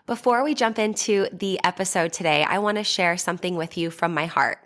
Before we jump into the episode today, I want to share something with you from my heart.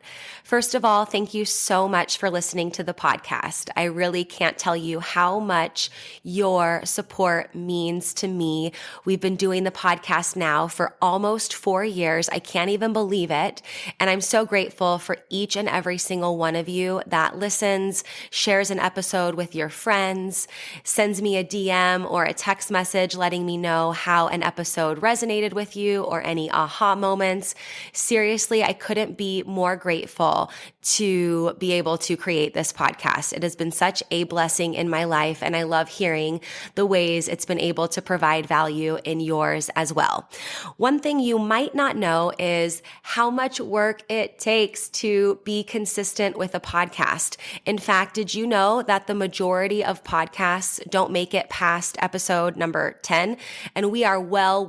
First of all, thank you so much for listening to the podcast. I really can't tell you how much your support means to me. We've been doing the podcast now for almost 4 years. I can't even believe it. And I'm so grateful for each and every single one of you that listens, shares an episode with your friends, sends me a DM or a text message letting me know how an episode resonated with you or any aha moments. Seriously, I couldn't be more grateful to be able to create this podcast. It has been such a blessing in my life, and I love hearing the ways it's been able to provide value in yours as well. One thing you might not know is how much work it takes to be consistent with a podcast. In fact, did you know that the majority of podcasts don't make it past episode number 10? And we are well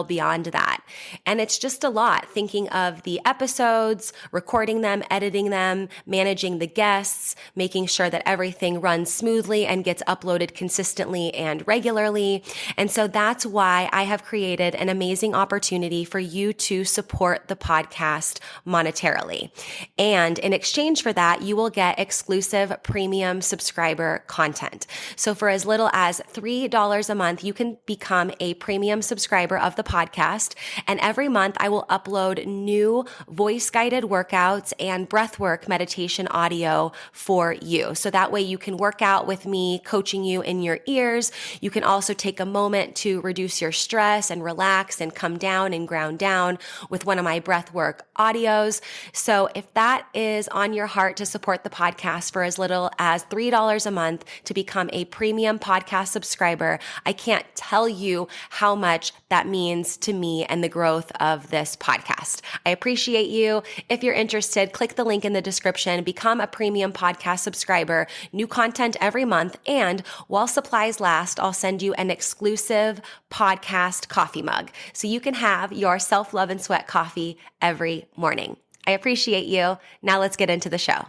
beyond that. And it's just a lot thinking of the episodes, recording them, editing them, managing the guests, making sure that everything runs smoothly and gets uploaded consistently and regularly. And so that's why I have created an amazing opportunity for you to support the podcast monetarily. And in exchange for that, you will get exclusive premium subscriber content. So for as little as $3 a month, you can become a premium subscriber of the podcast. And every month I will upload new voice-guided workouts and breathwork meditation audio for you. So that way you can work out with me, coaching you in your ears. You can also take a moment to reduce your stress and relax and come down and ground down with one of my breathwork audios. So if that is on your heart to support the podcast for as little as $3 a month to become a premium podcast subscriber, I can't tell you how much that means to me and the growth of this podcast. I appreciate you. If you're interested, click the link in the description, become a premium podcast subscriber, new content every month, and while supplies last, I'll send you an exclusive podcast coffee mug so you can have your self-love and sweat coffee every morning. I appreciate you. Now let's get into the show.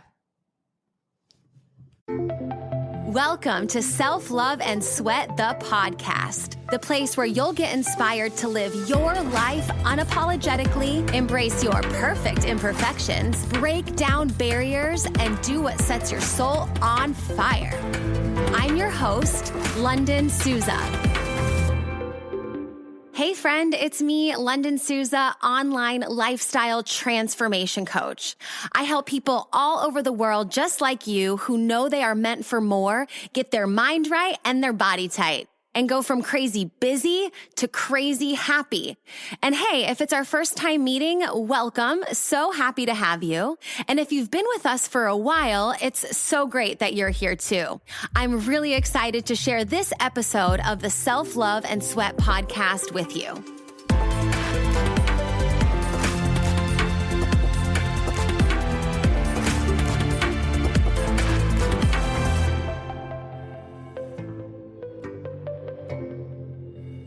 Welcome to Self-Love and Sweat, the podcast, the place where you'll get inspired to live your life unapologetically, embrace your perfect imperfections, break down barriers, and do what sets your soul on fire. I'm your host, Lunden Souza. Hey friend, it's me, Lunden Souza, online lifestyle transformation coach. I help people all over the world just like you who know they are meant for more, get their mind right and their body tight, and go from crazy busy to crazy happy. And hey, if it's our first time meeting, welcome. So happy to have you. And if you've been with us for a while, it's so great that you're here too. I'm really excited to share this episode of the Self-Love and Sweat podcast with you.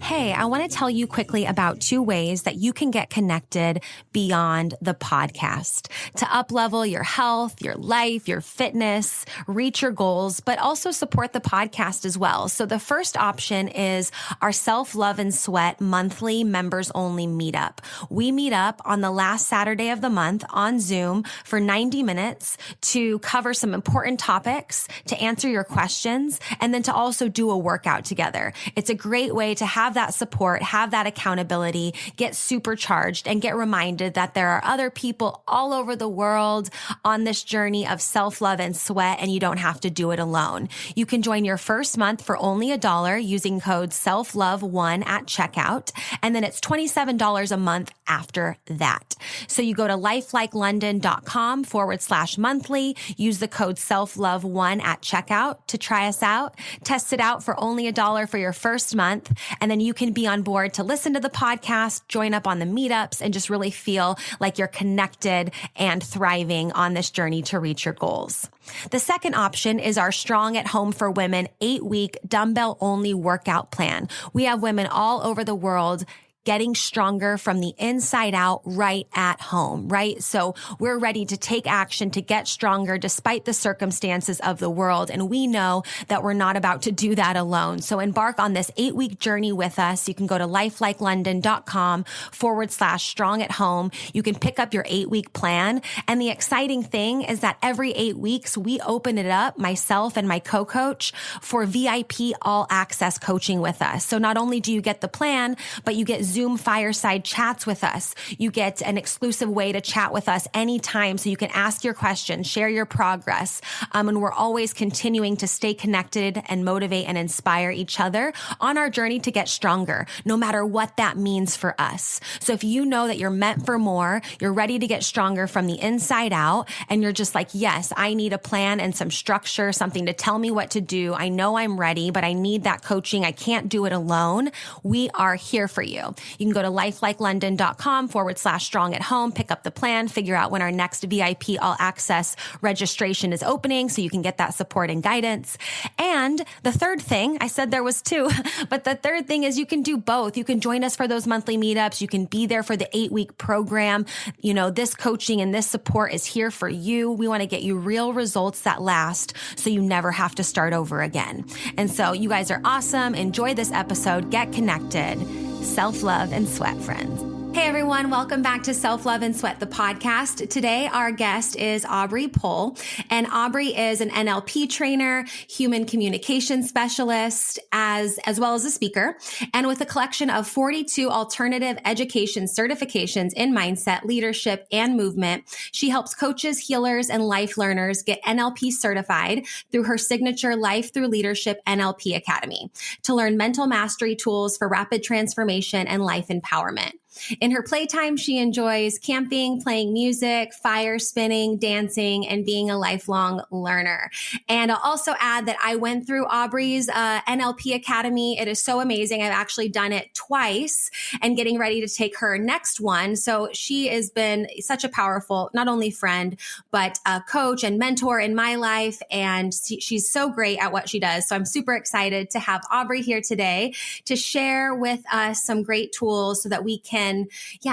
Hey, I want to tell you quickly about 2 ways that you can get connected beyond the podcast to uplevel your health, your life, your fitness, reach your goals, but also support the podcast as well. So the first option is our Self-Love and Sweat monthly members only meetup. We meet up on the last Saturday of the month on Zoom for 90 minutes to cover some important topics, to answer your questions, and then to also do a workout together. It's a great way to have that support, have that accountability, get supercharged, and get reminded that there are other people all over the world on this journey of self-love and sweat, and you don't have to do it alone. You can join your first month for only $1 using code SELFLOVE1 at checkout, and then it's $27 a month after that. So you go to lifelikeLondon.com/monthly, use the code SELFLOVE1 at checkout to try us out, test it out for only $1 for your first month, and then you can be on board to listen to the podcast, join up on the meetups, and just really feel like you're connected and thriving on this journey to reach your goals. The second option is our Strong at Home for Women 8-week dumbbell-only workout plan. We have women all over the world getting stronger from the inside out right at home, right? So we're ready to take action to get stronger despite the circumstances of the world. And we know that we're not about to do that alone. So embark on this 8-week journey with us. You can go to lifelikeLondon.com/strong at home. You can pick up your 8-week plan. And the exciting thing is that every 8 weeks, we open it up, myself and my co-coach, for VIP all access coaching with us. So not only do you get the plan, but you get Zoom fireside chats with us. You get an exclusive way to chat with us anytime so you can ask your questions, share your progress. And we're always continuing to stay connected and motivate and inspire each other on our journey to get stronger, no matter what that means for us. So if you know that you're meant for more, you're ready to get stronger from the inside out, and you're just like, yes, I need a plan and some structure, something to tell me what to do. I know I'm ready, but I need that coaching. I can't do it alone. We are here for you. You can go to lifelikeLondon.com/strong at home, pick up the plan, figure out when our next VIP all access registration is opening so you can get that support and guidance. And the third thing, I said there was two, but the third thing is you can do both. You can join us for those monthly meetups. You can be there for the 8-week program. You know, this coaching and this support is here for you. We want to get you real results that last so you never have to start over again. And so you guys are awesome. Enjoy this episode. Get connected. Self-love and sweat, friends. Hey everyone, welcome back to Self-Love and Sweat, the podcast. Today, our guest is Aubrie Pohl, and Aubrie is an NLP trainer, human communication specialist, as well as a speaker, and with a collection of 42 alternative education certifications in mindset, leadership, and movement. She helps coaches, healers, and life learners get NLP certified through her signature Life Through Leadership NLP Academy to learn mental mastery tools for rapid transformation and life empowerment. In her playtime, she enjoys camping, playing music, fire spinning, dancing, and being a lifelong learner. And I'll also add that I went through Aubrie's NLP Academy. It is so amazing. I've actually done it twice and getting ready to take her next one. So she has been such a powerful, not only friend, but a coach and mentor in my life. And she's so great at what she does. So I'm super excited to have Aubrie here today to share with us some great tools so that we can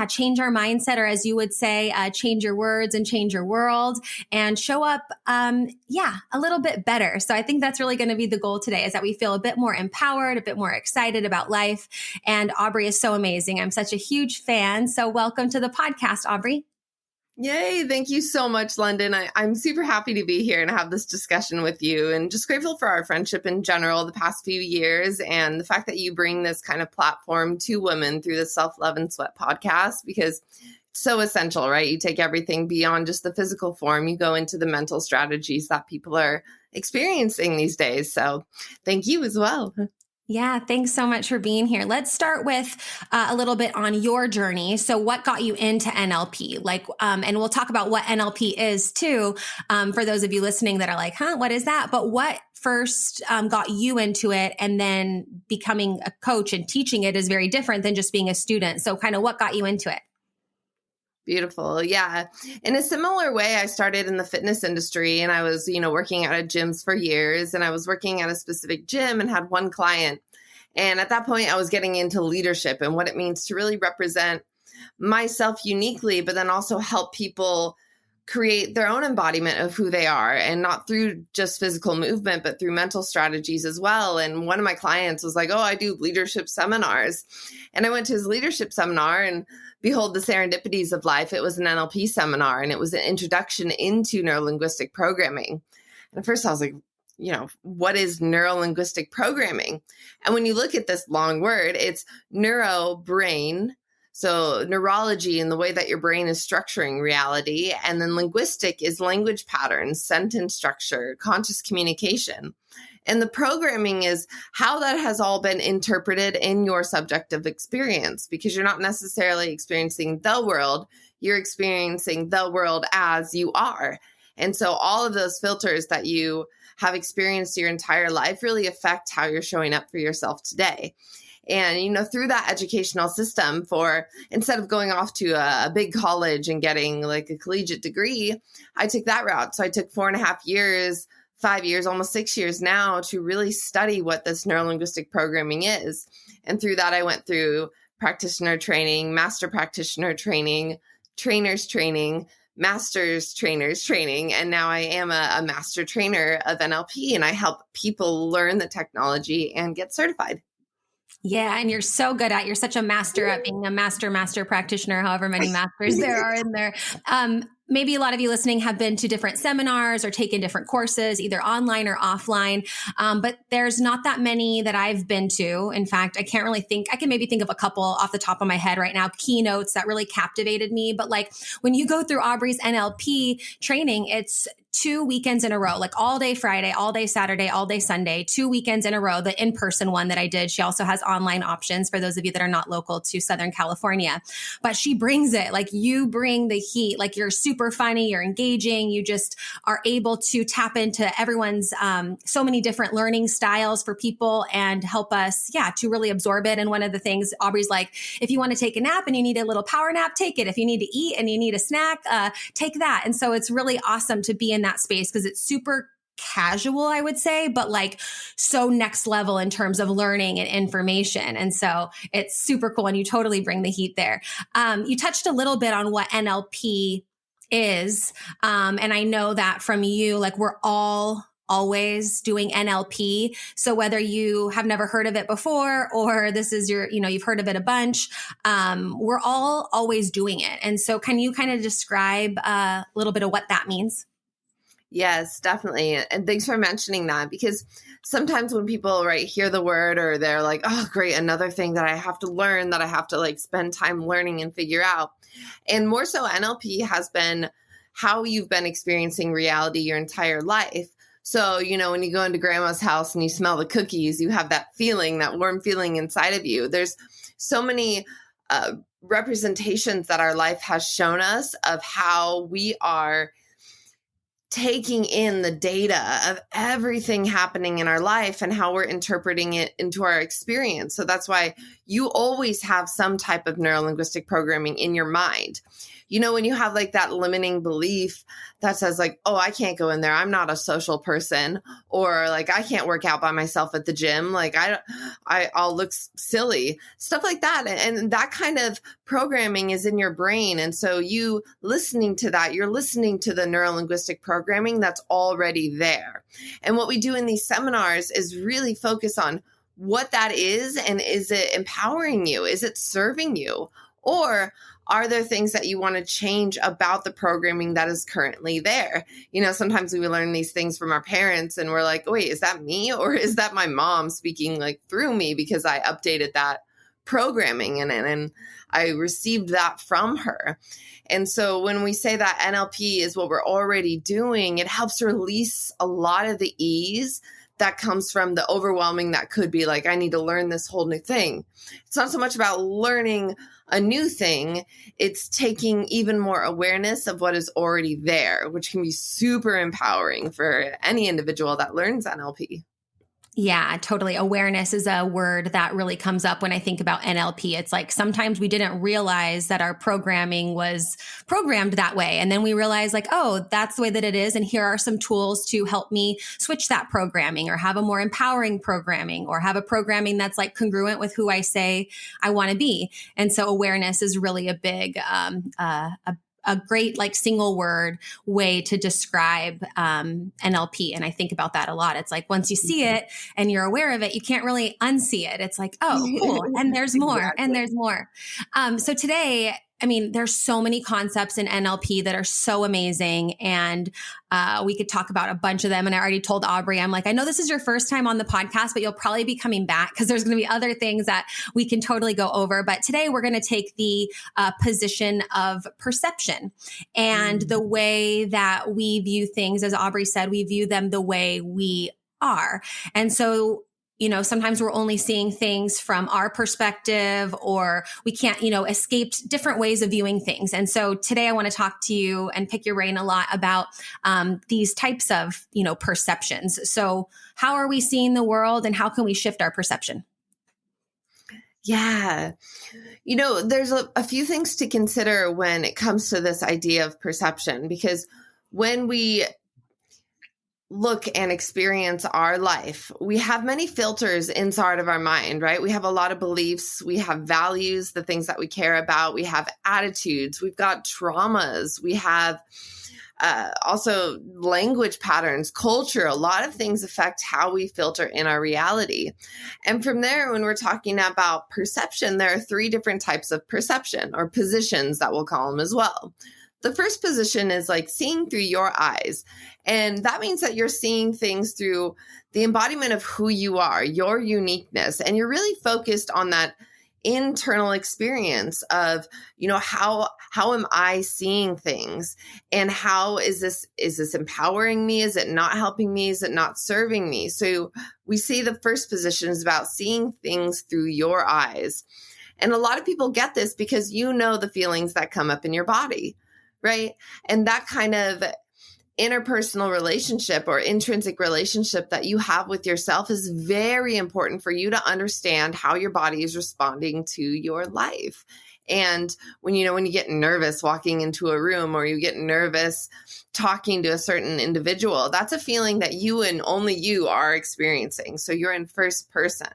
change our mindset, or as you would say, change your words and change your world and show up, a little bit better. So I think that's really going to be the goal today, is that we feel a bit more empowered, a bit more excited about life. And Aubrie is so amazing. I'm such a huge fan. So welcome to the podcast, Aubrie. Yay. Thank you so much, Lunden. I'm super happy to be here and have this discussion with you, and just grateful for our friendship in general the past few years, and the fact that you bring this kind of platform to women through the Self-Love and Sweat podcast, because it's so essential, right? You take everything beyond just the physical form. You go into the mental strategies that people are experiencing these days. So thank you as well. Yeah, thanks so much for being here. Let's start with a little bit on your journey. So what got you into NLP? And we'll talk about what NLP is too, for those of you listening that are like, what is that? But what first got you into it, and then becoming a coach and teaching it is very different than just being a student. So kind of what got you into it? Beautiful. Yeah. In a similar way, I started in the fitness industry, and I was, working out at gyms for years, and I was working at a specific gym and had one client. And at that point, I was getting into leadership and what it means to really represent myself uniquely, but then also help people create their own embodiment of who they are, and not through just physical movement, but through mental strategies as well. And one of my clients was like, I do leadership seminars. And I went to his leadership seminar, and behold the serendipities of life. It was an NLP seminar, and it was an introduction into neurolinguistic programming. And at first I was like, what is neurolinguistic programming? And when you look at this long word, it's neuro, brain. So neurology and the way that your brain is structuring reality. And then linguistic is language patterns, sentence structure, conscious communication. And the programming is how that has all been interpreted in your subjective experience, because you're not necessarily experiencing the world, you're experiencing the world as you are. And so all of those filters that you have experienced your entire life really affect how you're showing up for yourself today. And, through that educational system, instead of going off to a big college and getting like a collegiate degree, I took that route. So I took 4.5 years, 5 years, almost 6 years now, to really study what this neurolinguistic programming is. And through that, I went through practitioner training, master practitioner training, trainers training, master's trainers training. And now I am a master trainer of NLP, and I help people learn the technology and get certified. Yeah. And you're so good at, you're such a master at being a master practitioner, however many masters there are in there. Maybe a lot of you listening have been to different seminars or taken different courses, either online or offline. But there's not that many that I've been to. In fact, I can't really think, I can maybe think of a couple off the top of my head right now, keynotes that really captivated me. But like when you go through Aubrie's NLP training, it's 2 weekends in a row, like all day Friday, all day Saturday, all day Sunday, 2 weekends in a row, the in-person one that I did. She also has online options for those of you that are not local to Southern California, but she brings it like you bring the heat, like you're super funny, you're engaging, you just are able to tap into everyone's, so many different learning styles for people and help us, to really absorb it. And one of the things Aubrie's like, if you want to take a nap and you need a little power nap, take it. If you need to eat and you need a snack, take that. And so it's really awesome to be in that space because it's super casual, I would say, but like so next level in terms of learning and information. And so it's super cool. And you totally bring the heat there. You touched a little bit on what NLP is. And I know that from you, like we're all always doing NLP. So whether you have never heard of it before, or this is your, you've heard of it a bunch, we're all always doing it. And so can you kind of describe a little bit of what that means? Yes, definitely. And thanks for mentioning that, because sometimes when people hear the word, or they're like, oh, great, another thing that I have to learn, that I have to like spend time learning and figure out. And more so, NLP has been how you've been experiencing reality your entire life. So, when you go into grandma's house and you smell the cookies, you have that feeling, that warm feeling inside of you. There's so many representations that our life has shown us of how we are taking in the data of everything happening in our life and how we're interpreting it into our experience. So that's why you always have some type of neuro-linguistic programming in your mind. When you have like that limiting belief that says like, oh, I can't go in there, I'm not a social person, or like I can't work out by myself at the gym, like I'll look silly, stuff like that. And that kind of programming is in your brain. And so you listening to that, you're listening to the neuro-linguistic programming that's already there. And what we do in these seminars is really focus on what that is, and is it empowering you? Is it serving you? Or are there things that you want to change about the programming that is currently there? Sometimes we learn these things from our parents and we're like, oh, wait, is that me? Or is that my mom speaking like through me because I updated that programming and I received that from her? And so when we say that NLP is what we're already doing, it helps release a lot of the ease that comes from the overwhelming that could be like, I need to learn this whole new thing. It's not so much about learning a new thing. It's taking even more awareness of what is already there, which can be super empowering for any individual that learns NLP. Yeah, totally. Awareness is a word that really comes up when I think about NLP. It's like sometimes we didn't realize that our programming was programmed that way. And then we realize like, oh, that's the way that it is. And here are some tools to help me switch that programming, or have a more empowering programming, or have a programming that's like congruent with who I say I want to be. And so awareness is really a big, a great like single word way to describe NLP. And I think about that a lot. It's like once you see it and you're aware of it, you can't really unsee it. It's like, oh, cool. And there's more, exactly. And there's more. So today, there's so many concepts in NLP that are so amazing. And we could talk about a bunch of them. And I already told Aubrie, I'm like, I know this is your first time on the podcast, but you'll probably be coming back because there's going to be other things that we can totally go over. But today we're going to take the position of perception and the way that we view things. As Aubrie said, we view them the way we are. And so sometimes we're only seeing things from our perspective, or we can't, escape different ways of viewing things. And so today I want to talk to you and pick your brain a lot about these types of, perceptions. So how are we seeing the world, and how can we shift our perception? Yeah. There's a few things to consider when it comes to this idea of perception, because when we look and experience our life, we have many filters inside of our mind, right? We have a lot of beliefs, we have values, the things that we care about, we have attitudes, we've got traumas, we have also language patterns, culture. A lot of things affect how we filter in our reality. And from there, when we're talking about perception, there are 3 different types of perception, or positions that we'll call them as well. The first position is like seeing through your eyes. And that means that you're seeing things through the embodiment of who you are, your uniqueness. And you're really focused on that internal experience of, how am I seeing things? And how is this empowering me? Is it not helping me? Is it not serving me? So we see the first position is about seeing things through your eyes. And a lot of people get this because the feelings that come up in your body, right? And that kind of interpersonal relationship or intrinsic relationship that you have with yourself is very important for you to understand how your body is responding to your life. And when you get nervous walking into a room, or you get nervous talking to a certain individual, that's a feeling that you and only you are experiencing. So you're in first person.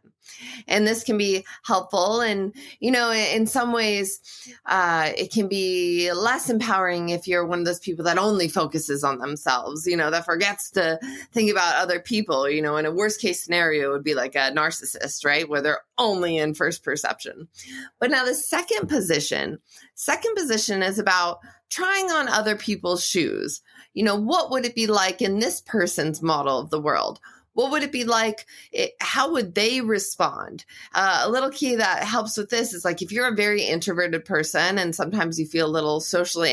And this can be helpful. And, in some ways, it can be less empowering if you're one of those people that only focuses on themselves, that forgets to think about other people. In a worst case scenario, it would be like a narcissist, right? Where they're only in first perception. But now the second position is about trying on other people's shoes. What would it be like in this person's model of the world? What would it be like? How would they respond? A little key that helps with this is like if you're a very introverted person and sometimes you feel a little socially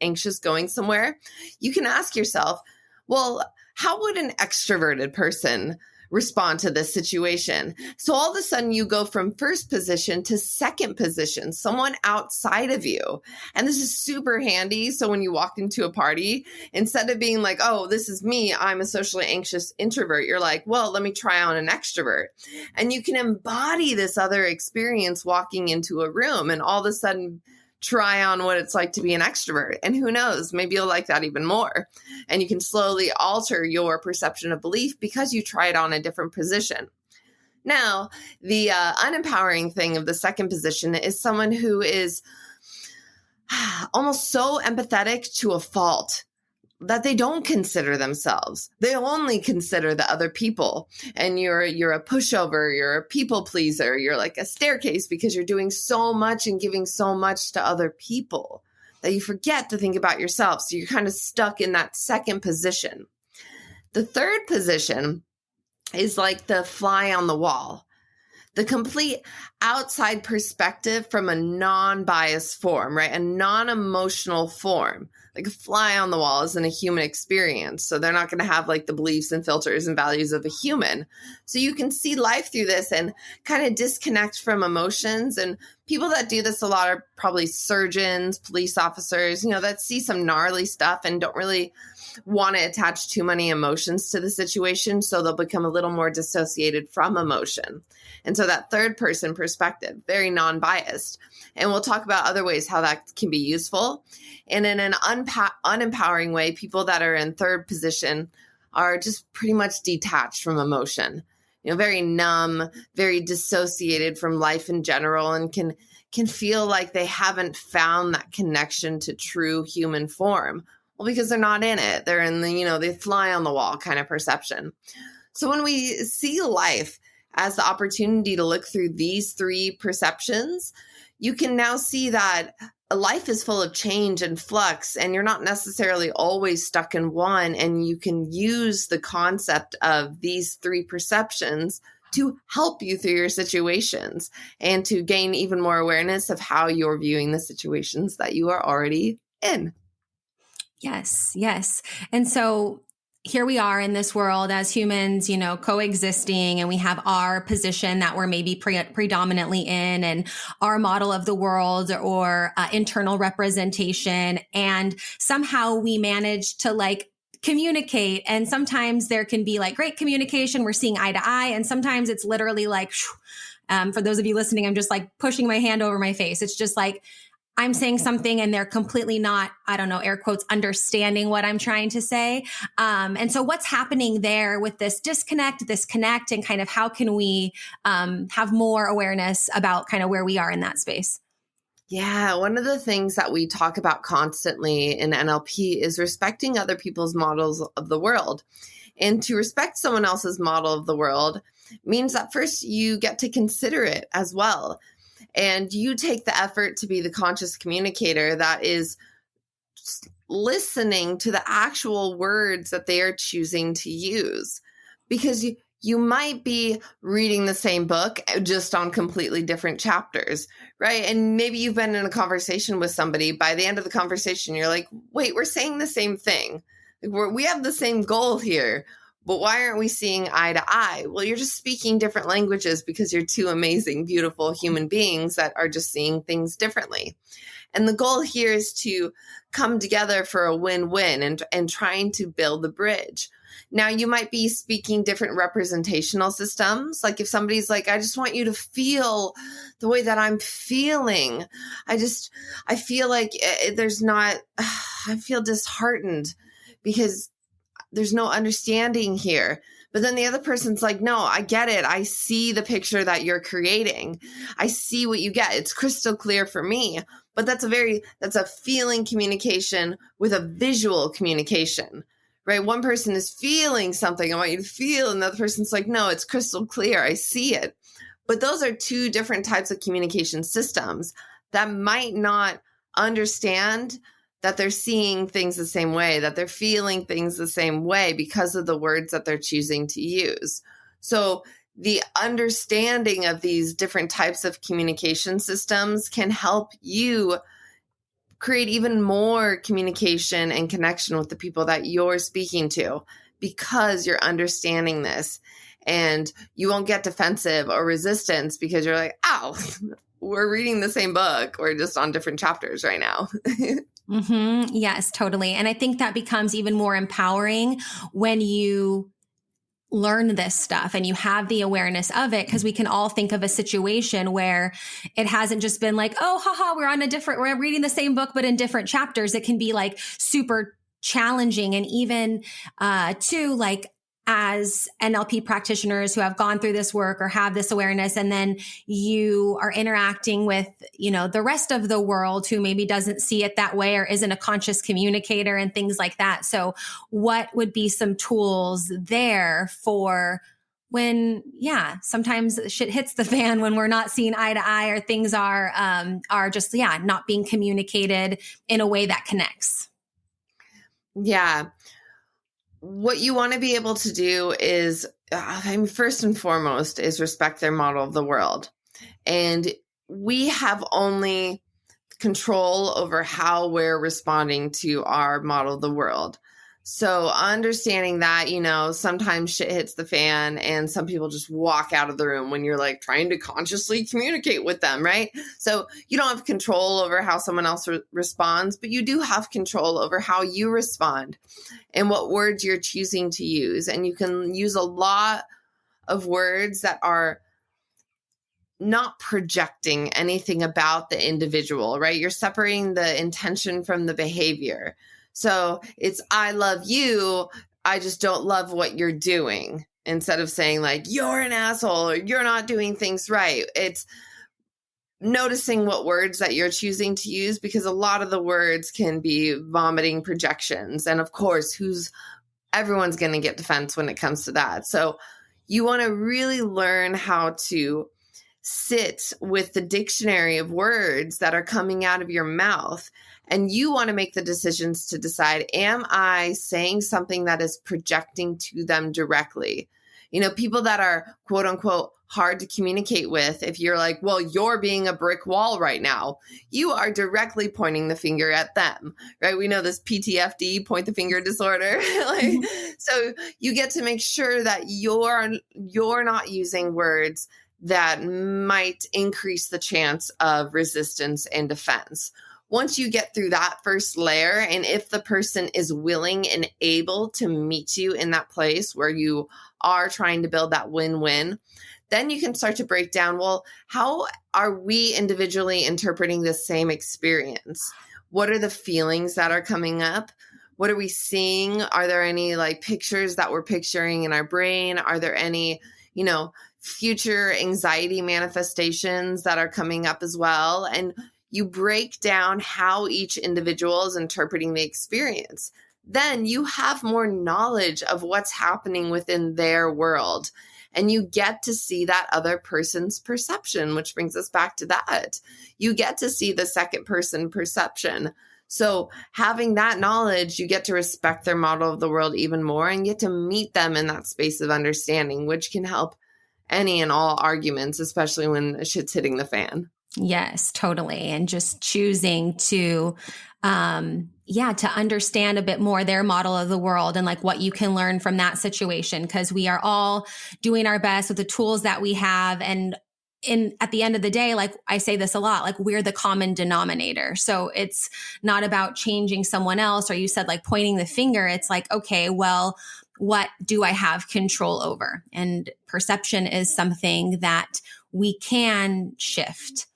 anxious going somewhere, you can ask yourself, well, how would an extroverted person respond to this situation? So all of a sudden you go from first position to second position, someone outside of you. And this is super handy. So when you walk into a party, instead of being like, oh, this is me, I'm a socially anxious introvert, you're like, well, let me try on an extrovert. And you can embody this other experience walking into a room and all of a sudden try on what it's like to be an extrovert. And who knows, maybe you'll like that even more. And you can slowly alter your perception of belief because you try it on a different position. Now, the unempowering thing of the second position is someone who is almost so empathetic to a fault that they don't consider themselves. They only consider the other people. And you're a pushover, you're a people pleaser, you're like a staircase because you're doing so much and giving so much to other people that you forget to think about yourself. So you're kind of stuck in that second position. The third position is like the fly on the wall. The complete outside perspective from a non-biased form, right? A non-emotional form. Like a fly on the wall isn't a human experience. So they're not going to have like the beliefs and filters and values of a human. So you can see life through this and kind of disconnect from emotions. And people that do this a lot are probably surgeons, police officers, that see some gnarly stuff and don't really want to attach too many emotions to the situation. So they'll become a little more dissociated from emotion. And so that third person perspective, very non-biased. And we'll talk about other ways how that can be useful. And in an unempowering way, people that are in third position are just pretty much detached from emotion, very numb, very dissociated from life in general, and can feel like they haven't found that connection to true human form. Well, because they're not in it. They're in the, they fly on the wall kind of perception. So when we see life as the opportunity to look through these 3 perceptions, you can now see that life is full of change and flux, and you're not necessarily always stuck in one. And you can use the concept of these 3 perceptions to help you through your situations and to gain even more awareness of how you're viewing the situations that you are already in. Yes, yes. And so here we are in this world as humans, coexisting, and we have our position that we're maybe predominantly in and our model of the world or internal representation. And somehow we manage to communicate. And sometimes there can be great communication. We're seeing eye to eye. And sometimes it's literally for those of you listening, I'm just pushing my hand over my face. It's just I'm saying something and they're completely not, I don't know, air quotes, understanding what I'm trying to say. And so what's happening there with this disconnect, this connect, and kind of how can we have more awareness about kind of where we are in that space? Yeah, one of the things that we talk about constantly in NLP is respecting other people's models of the world. And to respect someone else's model of the world means that first you get to consider it as well. And you take the effort to be the conscious communicator that is listening to the actual words that they are choosing to use. Because you might be reading the same book just on completely different chapters, right? And maybe you've been in a conversation with somebody. By the end of the conversation, you're like, wait, we're saying the same thing. We have the same goal here. But why aren't we seeing eye to eye? Well, you're just speaking different languages because you're two amazing, beautiful human beings that are just seeing things differently. And the goal here is to come together for a win-win and trying to build the bridge. Now, you might be speaking different representational systems. Like if somebody's like, I just want you to feel the way that I'm feeling. I feel like I feel disheartened because there's no understanding here. But then the other person's like, no, I get it. I see the picture that you're creating. I see what you get. It's crystal clear for me. But that's a feeling communication with a visual communication, right? One person is feeling something. I want you to feel. And the other person's like, no, it's crystal clear. I see it. But those are two different types of communication systems that might not understand that they're seeing things the same way, that they're feeling things the same way because of the words that they're choosing to use. So the understanding of these different types of communication systems can help you create even more communication and connection with the people that you're speaking to because you're understanding this. And you won't get defensive or resistance because you're like, ow, we're reading the same book. We're just on different chapters right now. Mm-hmm. Yes, totally. And I think that becomes even more empowering when you learn this stuff and you have the awareness of it, because we can all think of a situation where it hasn't just been like, oh, haha, we're reading the same book, but in different chapters. It can be like super challenging. And even too, like, as NLP practitioners who have gone through this work or have this awareness, and then you are interacting with, the rest of the world who maybe doesn't see it that way or isn't a conscious communicator and things like that. So what would be some tools there for when, sometimes shit hits the fan when we're not seeing eye to eye or things are just, not being communicated in a way that connects? Yeah. What you want to be able to do is, first and foremost, is respect their model of the world. And we have only control over how we're responding to our model of the world. So understanding that, sometimes shit hits the fan and some people just walk out of the room when you're like trying to consciously communicate with them, right? So you don't have control over how someone else responds, but you do have control over how you respond and what words you're choosing to use. And you can use a lot of words that are not projecting anything about the individual, right? You're separating the intention from the behavior. So it's, I love you, I just don't love what you're doing. Instead of saying like, you're an asshole or you're not doing things right. It's noticing what words that you're choosing to use, because a lot of the words can be vomiting projections. And of course, everyone's going to get defense when it comes to that. So you want to really learn how to sit with the dictionary of words that are coming out of your mouth. And you want to make the decisions to decide, am I saying something that is projecting to them directly? People that are quote unquote hard to communicate with, if you're like, well, you're being a brick wall right now, you are directly pointing the finger at them, right? We know this PTFD, point the finger disorder. So you get to make sure that you're not using words that might increase the chance of resistance and defense. Once you get through that first layer, and if the person is willing and able to meet you in that place where you are trying to build that win-win, then you can start to break down, well, how are we individually interpreting the same experience? What are the feelings that are coming up? What are we seeing? Are there any like pictures that we're picturing in our brain? Are there any, future anxiety manifestations that are coming up as well? And you break down how each individual is interpreting the experience. Then you have more knowledge of what's happening within their world. And you get to see that other person's perception, which brings us back to that. You get to see the second person perception. So having that knowledge, you get to respect their model of the world even more and get to meet them in that space of understanding, which can help any and all arguments, especially when shit's hitting the fan. Yes, totally. And just choosing to, to understand a bit more their model of the world and like what you can learn from that situation. Cause we are all doing our best with the tools that we have. And at the end of the day, like I say this a lot, like we're the common denominator. So it's not about changing someone else, or you said like pointing the finger. It's like, okay, well, what do I have control over? And perception is something that we can shift.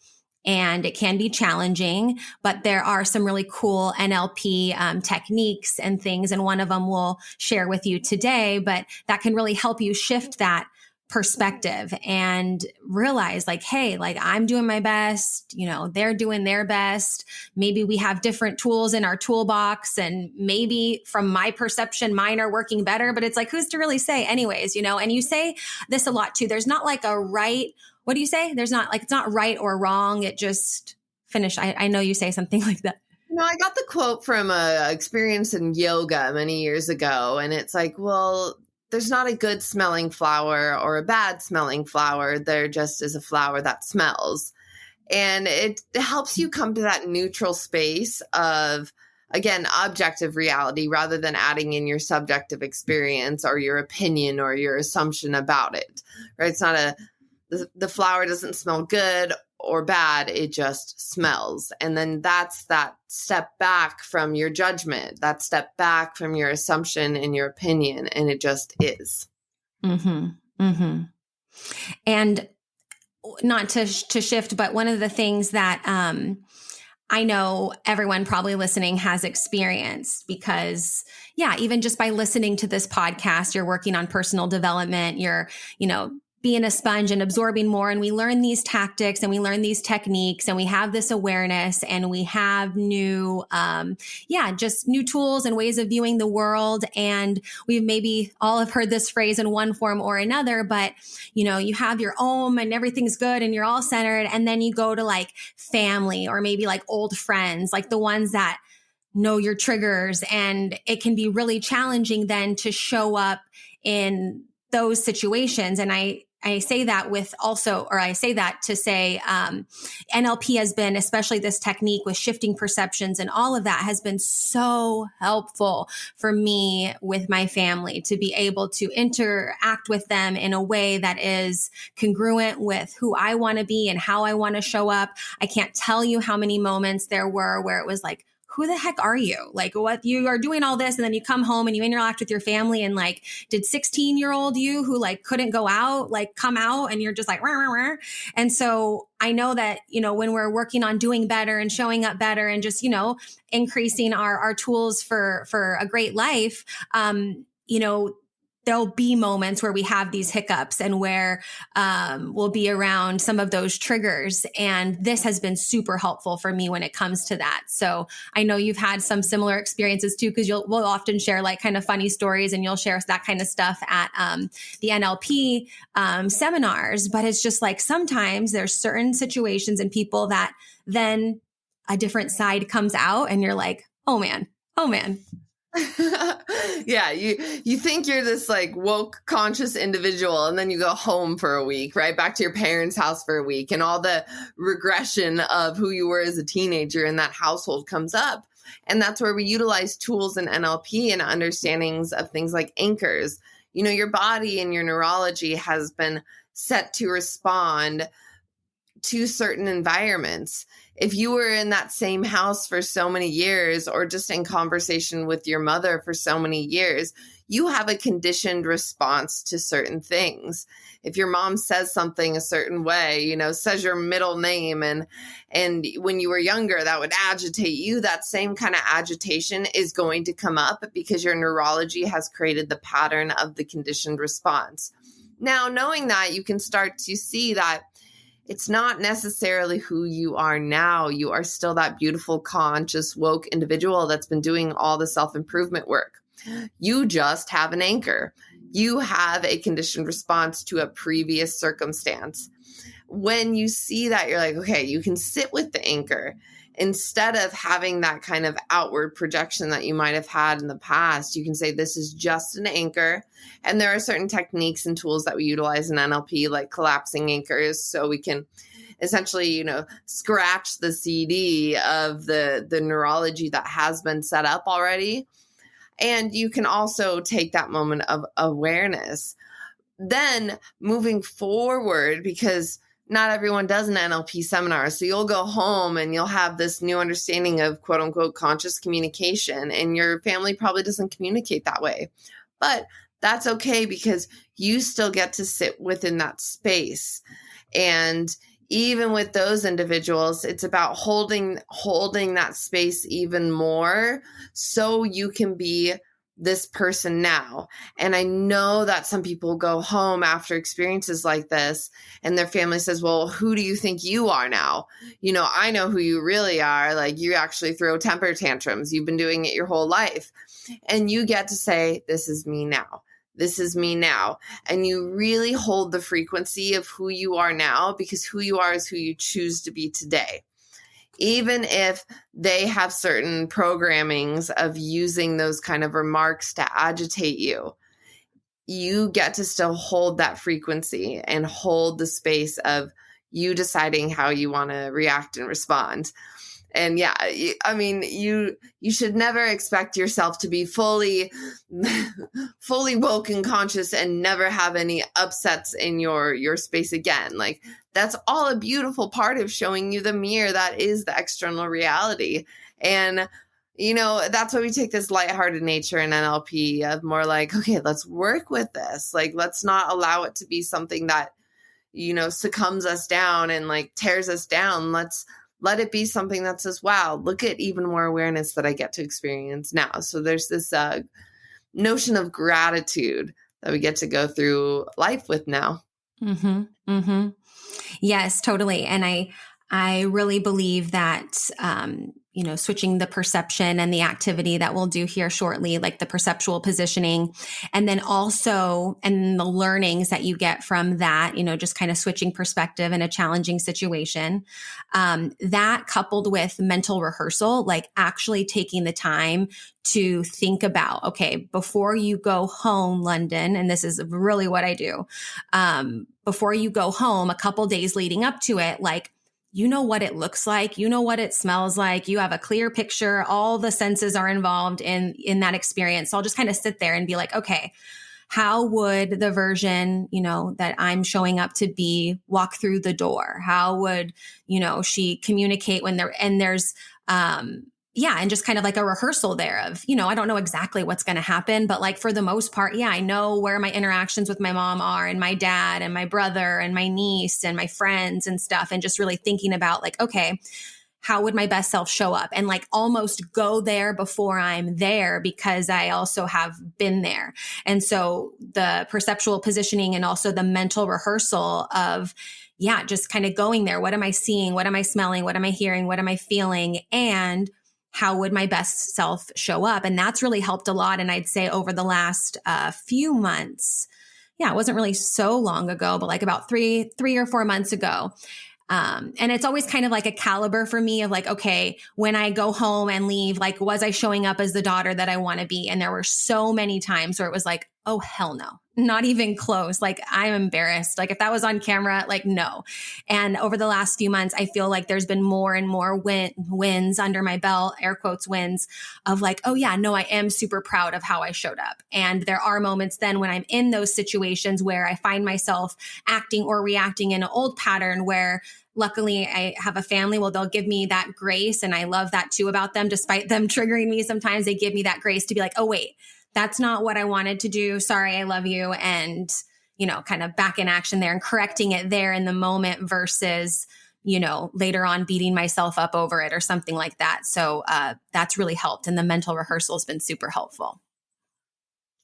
And it can be challenging, but there are some really cool NLP techniques and things. And one of them we'll share with you today, but that can really help you shift that perspective and realize like, hey, like I'm doing my best, they're doing their best. Maybe we have different tools in our toolbox, and maybe from my perception, mine are working better, but it's like, who's to really say anyways, and you say this a lot too. There's not like a right, what do you say? There's not like, it's not right or wrong. It just finish. I know you say something like that. I got the quote from a experience in yoga many years ago. And it's like, well, there's not a good smelling flower or a bad smelling flower. There just is a flower that smells. And it helps you come to that neutral space of, again, objective reality rather than adding in your subjective experience or your opinion or your assumption about it, right? It's not the flower doesn't smell good or bad, it just smells. And then that's that step back from your judgment, that step back from your assumption and your opinion, and it just is. Mm-hmm. Mm-hmm. And not to shift, but one of the things that I know everyone probably listening has experienced, because even just by listening to this podcast, you're working on personal development, you're, being a sponge and absorbing more. And we learn these tactics and we learn these techniques, and we have this awareness, and we have new, just new tools and ways of viewing the world. And we've maybe all have heard this phrase in one form or another, but you have your own and everything's good and you're all centered. And then you go to like family or maybe like old friends, like the ones that know your triggers. And it can be really challenging then to show up in those situations. And I say that to say NLP has been, especially this technique with shifting perceptions and all of that, has been so helpful for me with my family to be able to interact with them in a way that is congruent with who I want to be and how I want to show up. I can't tell you how many moments there were where it was like, who the heck are you? Like, what, you are doing all this, and then you come home and you interact with your family, and like, did 16-year-old you who like couldn't go out, like come out, and you're just like, rah, rah, rah. And so I know that, when we're working on doing better and showing up better and just, increasing our tools for a great life, there'll be moments where we have these hiccups and where we'll be around some of those triggers. And this has been super helpful for me when it comes to that. So I know you've had some similar experiences too, because we'll often share like kind of funny stories, and you'll share that kind of stuff at the NLP seminars. But it's just like sometimes there's certain situations and people that then a different side comes out and you're like, oh man. Yeah, you think you're this like woke, conscious individual, and then you go home for a week, right? Back to your parents' house for a week, and all the regression of who you were as a teenager in that household comes up. And that's where we utilize tools in NLP and understandings of things like anchors. Your body and your neurology has been set to respond to certain environments. If you were in that same house for so many years, or just in conversation with your mother for so many years, you have a conditioned response to certain things. If your mom says something a certain way, says your middle name, and when you were younger, that would agitate you, that same kind of agitation is going to come up because your neurology has created the pattern of the conditioned response. Now, knowing that, you can start to see that it's not necessarily who you are now. You are still that beautiful, conscious, woke individual that's been doing all the self-improvement work. You just have an anchor. You have a conditioned response to a previous circumstance. When you see that, you're like, okay, you can sit with the anchor instead of having that kind of outward projection that you might have had in the past. You can say, this is just an anchor. And there are certain techniques and tools that we utilize in NLP, like collapsing anchors, so we can essentially, scratch the CD of the neurology that has been set up already. And you can also take that moment of awareness. Then moving forward, because not everyone does an NLP seminar. So you'll go home and you'll have this new understanding of quote unquote conscious communication, and your family probably doesn't communicate that way. But that's okay, because you still get to sit within that space. And even with those individuals, it's about holding that space even more so you can be this person now. And I know that some people go home after experiences like this and their family says, well, who do you think you are now? I know who you really are. Like, you actually throw temper tantrums. You've been doing it your whole life. And you get to say, this is me now. This is me now. And you really hold the frequency of who you are now, because who you are is who you choose to be today. Even if they have certain programmings of using those kind of remarks to agitate you, you get to still hold that frequency and hold the space of you deciding how you want to react and respond. And yeah, I mean, you should never expect yourself to be fully woke and conscious and never have any upsets in your space again. Like, that's all a beautiful part of showing you the mirror that is the external reality. And, that's why we take this lighthearted nature in NLP of more like, okay, let's work with this. Like, let's not allow it to be something that, succumbs us down and like tears us down. Let's let it be something that says, wow, look at even more awareness that I get to experience now. So there's this notion of gratitude that we get to go through life with now. Mm-hmm. Mm-hmm. Yes, totally. And I really believe that, switching the perception and the activity that we'll do here shortly, like the perceptual positioning, and then also, and the learnings that you get from that, just kind of switching perspective in a challenging situation, that coupled with mental rehearsal, like actually taking the time to think about, okay, before you go home, Lunden, and this is really what I do, before you go home, a couple days leading up to it, like, you know what it looks like, you know what it smells like, you have a clear picture, all the senses are involved in that experience. So I'll just kind of sit there and be like, okay, how would the version, that I'm showing up to be walk through the door? How would, she communicate when there's, and just kind of like a rehearsal there of, I don't know exactly what's going to happen, but like for the most part, I know where my interactions with my mom are, and my dad and my brother and my niece and my friends and stuff. And just really thinking about like, okay, how would my best self show up, and like almost go there before I'm there, because I also have been there. And so the perceptual positioning and also the mental rehearsal of, just kind of going there. What am I seeing? What am I smelling? What am I hearing? What am I feeling? And how would my best self show up? And that's really helped a lot. And I'd say over the last few months, it wasn't really so long ago, but like about three or 4 months ago. And it's always kind of like a caliber for me of like, okay, when I go home and leave, like, was I showing up as the daughter that I want to be? And there were so many times where it was like, oh, hell no, not even close. Like, I'm embarrassed. Like, if that was on camera, like, no. And over the last few months, I feel like there's been more and more wins under my belt, air quotes wins, of like, oh yeah, no, I am super proud of how I showed up. And there are moments then when I'm in those situations where I find myself acting or reacting in an old pattern where luckily I have a family. Well, they'll give me that grace. And I love that too about them, despite them triggering me. Sometimes they give me that grace to be like, oh, wait, that's not what I wanted to do. Sorry, I love you. And, kind of back in action there and correcting it there in the moment versus, later on beating myself up over it or something like that. So that's really helped. And the mental rehearsal has been super helpful.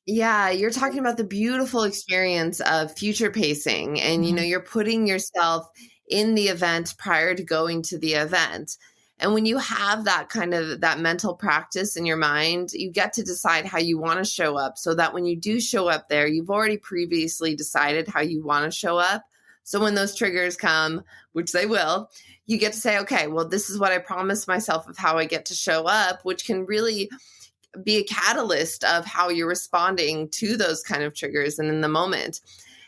Yeah, you're talking about the beautiful experience of future pacing, and you're putting yourself in the event prior to going to the event. And when you have that kind of that mental practice in your mind, you get to decide how you want to show up, so that when you do show up there, you've already previously decided how you want to show up. So when those triggers come, which they will, you get to say, okay, well, this is what I promised myself of how I get to show up, which can really be a catalyst of how you're responding to those kind of triggers and in the moment.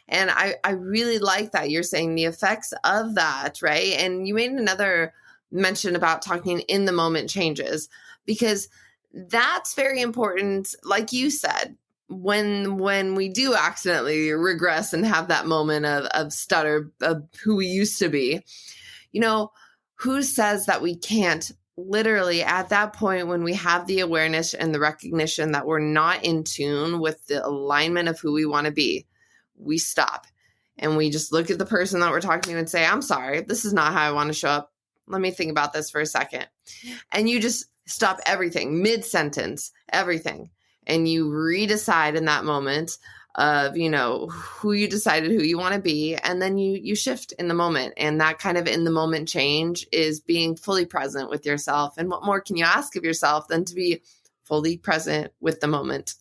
And I really like that you're saying the effects of that, right? And you made another mention about talking in the moment changes, because that's very important. Like you said, when we do accidentally regress and have that moment of stutter of who we used to be, who says that we can't literally at that point, when we have the awareness and the recognition that we're not in tune with the alignment of who we want to be, we stop and we just look at the person that we're talking to and say, I'm sorry, this is not how I want to show up. Let me think about this for a second. And you just stop everything, mid-sentence, everything. And you redecide in that moment of, who you decided who you want to be. And then you shift in the moment. And that kind of in the moment change is being fully present with yourself. And what more can you ask of yourself than to be fully present with the moment?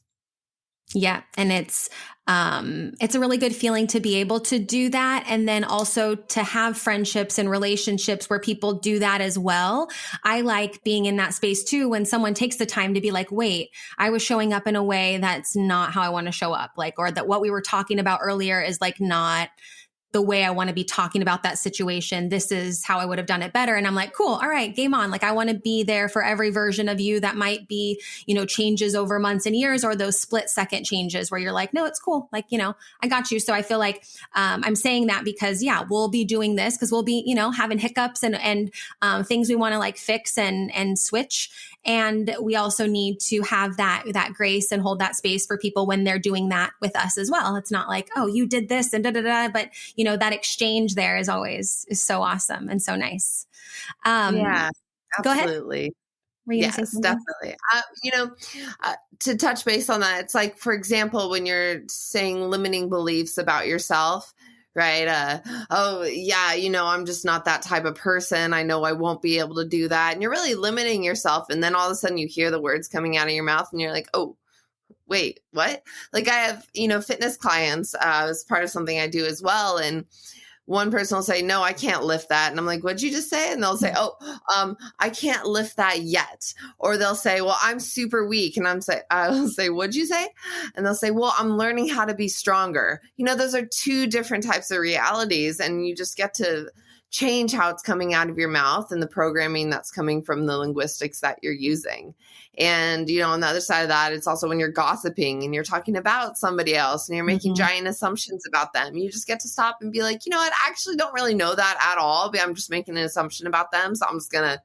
Yeah. And it's a really good feeling to be able to do that. And then also to have friendships and relationships where people do that as well. I like being in that space too, when someone takes the time to be like, wait, I was showing up in a way that's not how I want to show up. Or that what we were talking about earlier is not the way I want to be talking about that situation. This is how I would have done it better. And I'm like, cool. All right, game on. I want to be there for every version of you that might be, changes over months and years, or those split second changes where you're like, no, it's cool. I got you. So I feel like I'm saying that because, we'll be doing this because we'll be, having hiccups and things we want to fix and switch. And we also need to have that grace and hold that space for people when they're doing that with us as well. It's not like, oh, you did this and but that exchange there is so awesome and so nice. Yeah, Go absolutely. ahead. Yes, definitely. To touch base on that, it's like, for example, when you're saying limiting beliefs about yourself, right? Oh, yeah, I'm just not that type of person. I know I won't be able to do that. And you're really limiting yourself. And then all of a sudden you hear the words coming out of your mouth and you're like, oh, wait, what? I have, fitness clients as part of something I do as well. And one person will say, no, I can't lift that. And I'm like, what'd you just say? And they'll say, I can't lift that yet. Or they'll say, well, I'm super weak. And I'll say, what'd you say? And they'll say, well, I'm learning how to be stronger. Those are two different types of realities. And you just get to change how it's coming out of your mouth and the programming that's coming from the linguistics that you're using. And, on the other side of that, it's also when you're gossiping and you're talking about somebody else and you're making giant assumptions about them. You just get to stop and be like, what? I actually don't really know that at all, but I'm just making an assumption about them. So I'm just going to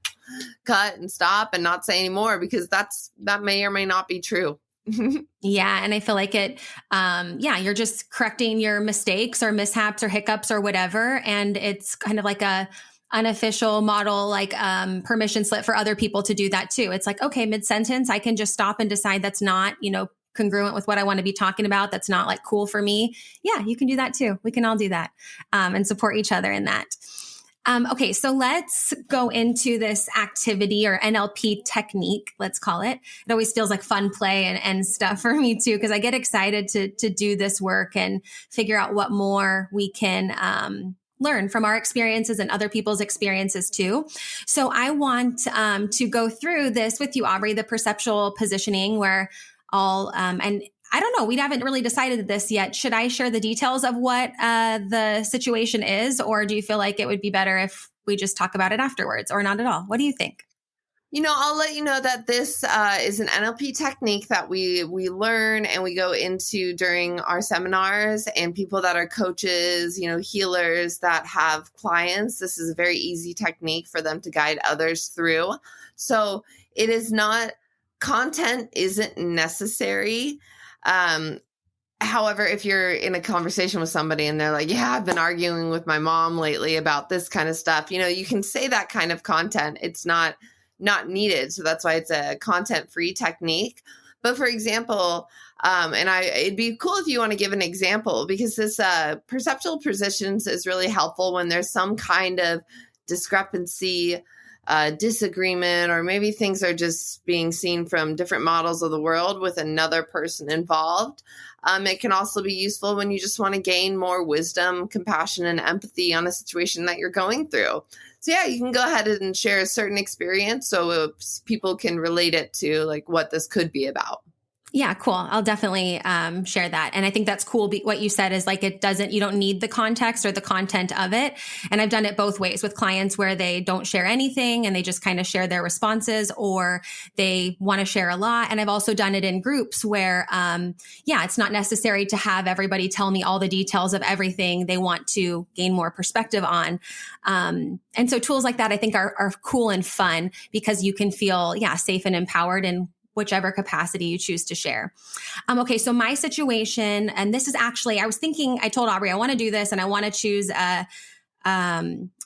cut and stop and not say anymore, because that may or may not be true. Yeah. And I feel like you're just correcting your mistakes or mishaps or hiccups or whatever. And it's kind of like a unofficial model, permission slip for other people to do that too. It's like, okay, mid-sentence, I can just stop and decide that's not, congruent with what I want to be talking about. That's not cool for me. Yeah, you can do that too. We can all do that and support each other in that. Okay, so let's go into this activity or NLP technique, let's call it. It always feels like fun play and stuff for me too, because I get excited to do this work and figure out what more we can learn from our experiences and other people's experiences too. So I want to go through this with you, Aubrie, the perceptual positioning, where and I don't know, we haven't really decided this yet. Should I share the details of what the situation is, or do you feel like it would be better if we just talk about it afterwards, or not at all? What do you think? I'll let you know that this is an NLP technique that we learn and we go into during our seminars, and people that are coaches, healers that have clients. This is a very easy technique for them to guide others through. So it is not, content isn't necessary. However, if you're in a conversation with somebody and they're like, yeah, I've been arguing with my mom lately about this kind of stuff, you can say that kind of content. It's not needed. So that's why it's a content-free technique. But for example, it'd be cool if you want to give an example, because this perceptual positions is really helpful when there's some kind of discrepancy, disagreement, or maybe things are just being seen from different models of the world with another person involved. It can also be useful when you just want to gain more wisdom, compassion, and empathy on a situation that you're going through. So yeah, you can go ahead and share a certain experience so people can relate it to like what this could be about. Yeah, cool. I'll definitely share that. And I think that's cool. What you said is like, you don't need the context or the content of it. And I've done it both ways with clients where they don't share anything and they just kind of share their responses, or they want to share a lot. And I've also done it in groups where, it's not necessary to have everybody tell me all the details of everything they want to gain more perspective on. And so tools like that, I think are cool and fun because you can feel, safe and empowered in whichever capacity you choose to share. Okay. So my situation, and this is actually, I told Aubrie, I want to do this and I want to choose a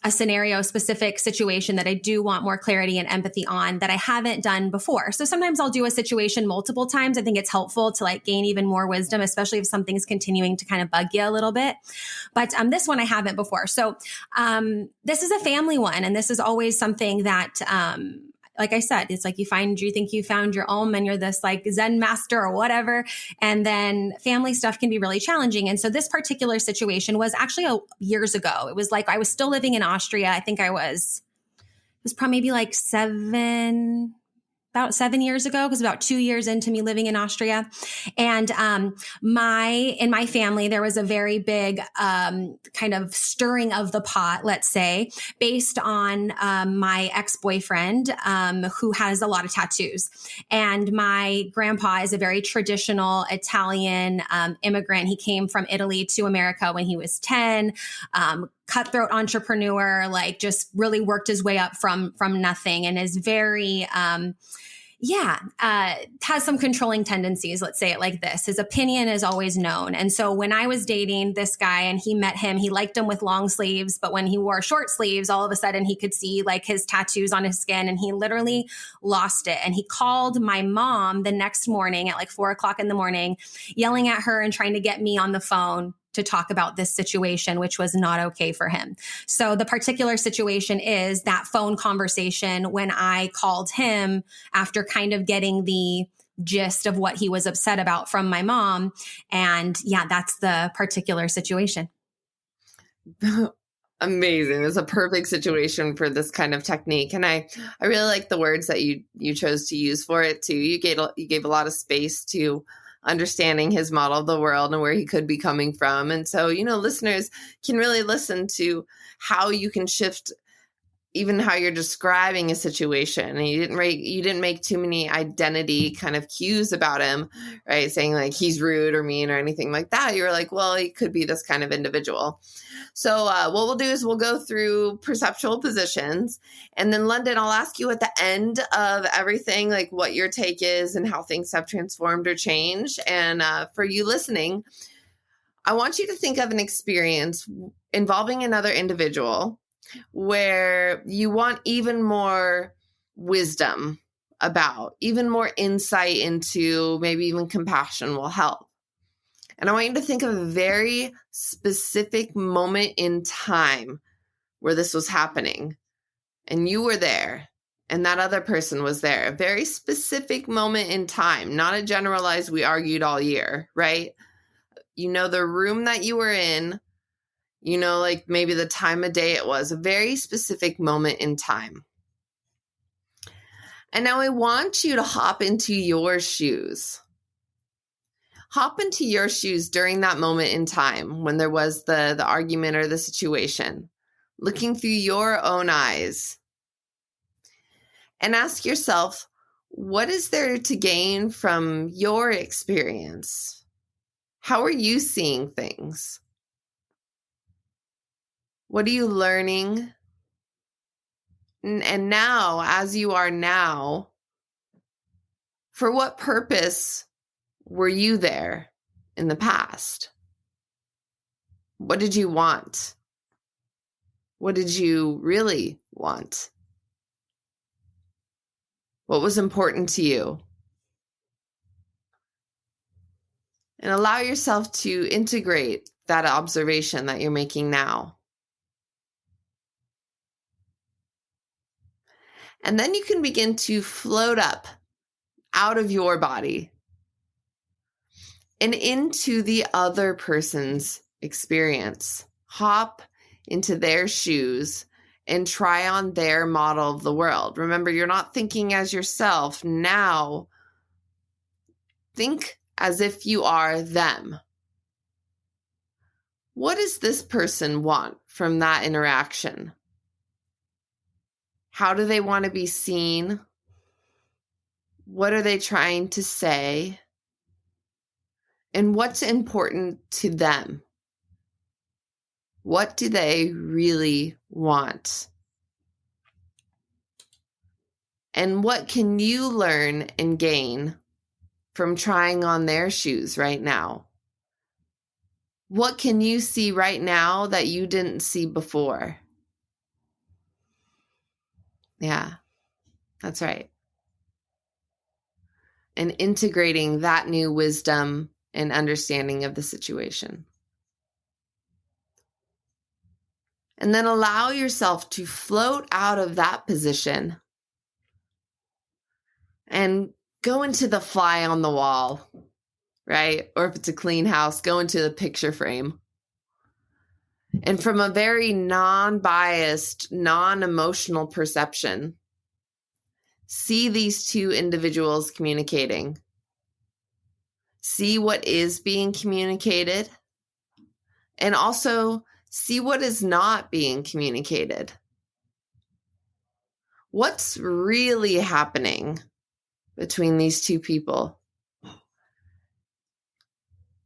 scenario specific situation that I do want more clarity and empathy on that I haven't done before. So sometimes I'll do a situation multiple times. I think it's helpful to like gain even more wisdom, especially if something's continuing to kind of bug you a little bit. But this one I haven't before. So this is a family one. And this is always something that, like I said, it's like you think you found your and you're this like Zen master or whatever. And then family stuff can be really challenging. And so this particular situation was actually years ago. It was like I was still living in Austria. I think it was probably maybe like about 7 years ago, because about 2 years into me living in Austria. And in my family, there was a very big kind of stirring of the pot, let's say, based on my ex-boyfriend who has a lot of tattoos. And my grandpa is a very traditional Italian immigrant. He came from Italy to America when he was 10. Cutthroat entrepreneur, like just really worked his way up from nothing, and is very, has some controlling tendencies. Let's say it like this. His opinion is always known. And so when I was dating this guy and he met him, he liked him with long sleeves, but when he wore short sleeves, all of a sudden he could see like his tattoos on his skin, and he literally lost it. And he called my mom the next morning at like 4:00 in the morning, yelling at her and trying to get me on the phone to talk about this situation, which was not okay for him. So the particular situation is that phone conversation when I called him after kind of getting the gist of what he was upset about from my mom. And that's the particular situation. Amazing. It's a perfect situation for this kind of technique. And I really like the words that you chose to use for it too. You gave a lot of space to understanding his model of the world and where he could be coming from. And so, listeners can really listen to how you can shift even how you're describing a situation. And you didn't make too many identity kind of cues about him, right? Saying like he's rude or mean or anything like that. You were like, well, he could be this kind of individual. So what we'll do is we'll go through perceptual positions, and then Lunden, I'll ask you at the end of everything, like what your take is and how things have transformed or changed. And for you listening, I want you to think of an experience involving another individual where you want even more wisdom about, even more insight into, maybe even compassion will help. And I want you to think of a very specific moment in time where this was happening and you were there and that other person was there. A very specific moment in time, not a generalized, we argued all year, right? The room that you were in, like maybe the time of day it was, a very specific moment in time. And now I want you to hop into your shoes. Hop into your shoes during that moment in time when there was the argument or the situation, looking through your own eyes. and ask yourself, what is there to gain from your experience? How are you seeing things? What are you learning? And now, as you are now, for what purpose were you there in the past? What did you want? What did you really want? What was important to you? And allow yourself to integrate that observation that you're making now. And then you can begin to float up out of your body and into the other person's experience. Hop into their shoes and try on their model of the world. Remember, you're not thinking as yourself. Now, think as if you are them. What does this person want from that interaction? How do they want to be seen? What are they trying to say? And what's important to them? What do they really want? And what can you learn and gain from trying on their shoes right now? What can you see right now that you didn't see before? Yeah, that's right. And integrating that new wisdom and understanding of the situation. And then allow yourself to float out of that position and go into the fly on the wall, right? Or if it's a clean house, go into the picture frame. And from a very non-biased, non-emotional perception, see these two individuals communicating. See what is being communicated, and also see what is not being communicated. What's really happening between these two people?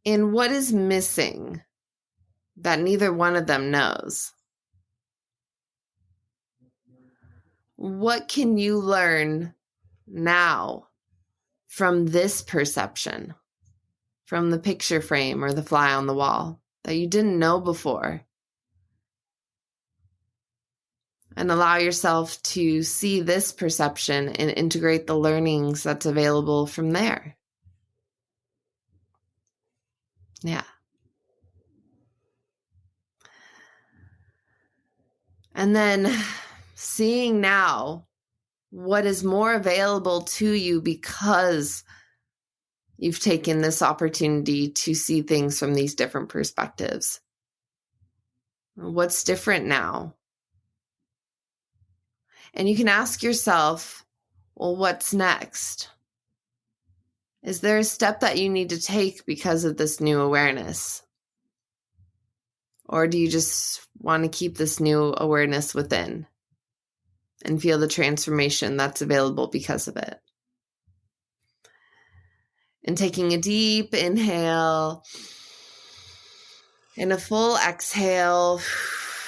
And what is missing that neither one of them knows? What can you learn now from this perception, from the picture frame or the fly on the wall that you didn't know before? And allow yourself to see this perception and integrate the learnings that's available from there. Yeah. And then seeing now what is more available to you because you've taken this opportunity to see things from these different perspectives. What's different now? And you can ask yourself, well, what's next? Is there a step that you need to take because of this new awareness? Or do you just want to keep this new awareness within and feel the transformation that's available because of it? And taking a deep inhale and a full exhale,